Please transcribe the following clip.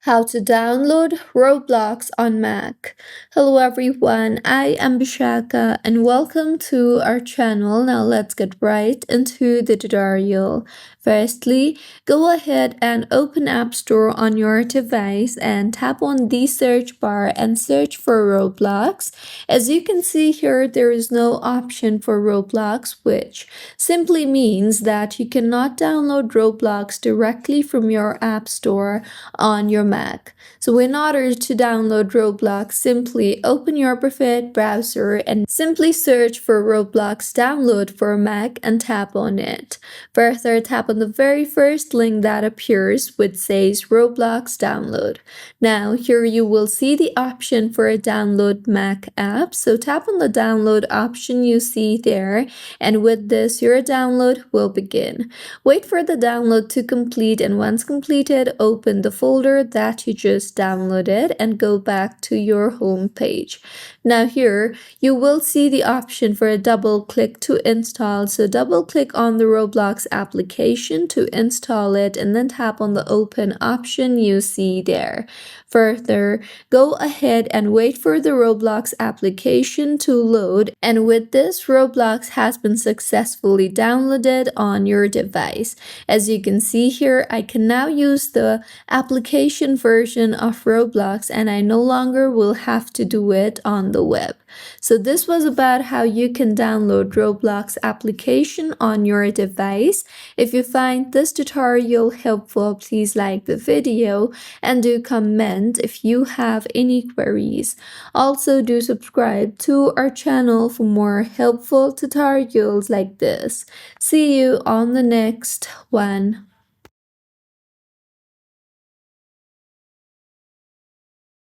How to download Roblox on Mac. Hello everyone, I am Bishaka and welcome to our channel. Now let's get right into the tutorial. Firstly, go ahead and open App Store on your device and tap on the search bar and search for Roblox. As you can see here, there is no option for Roblox, which simply means that you cannot download Roblox directly from your App Store on your Mac. So in order to download Roblox, simply open your preferred browser and simply search for Roblox download for Mac and tap on it. Further, tap on the very first link that appears which says Roblox download. Now here you will see the option for a download Mac app. So tap on the download option you see there, and with this your download will begin. Wait for the download to complete, and once completed, open the folder that you just downloaded and go back to your home page. Now here you will see the option for a double click to install. So double click on the Roblox application to install it and then tap on the open option you see there. Further, go ahead and wait for the Roblox application to load, and with this, Roblox has been successfully downloaded on your device. As you can see here, I can now use the application version of Roblox and I no longer will have to do it on the web. So this was about how you can download Roblox application on your device. If you find this tutorial helpful, please like the video and do comment if you have any queries. Also, do subscribe to our channel for more helpful tutorials like this. See you on the next one.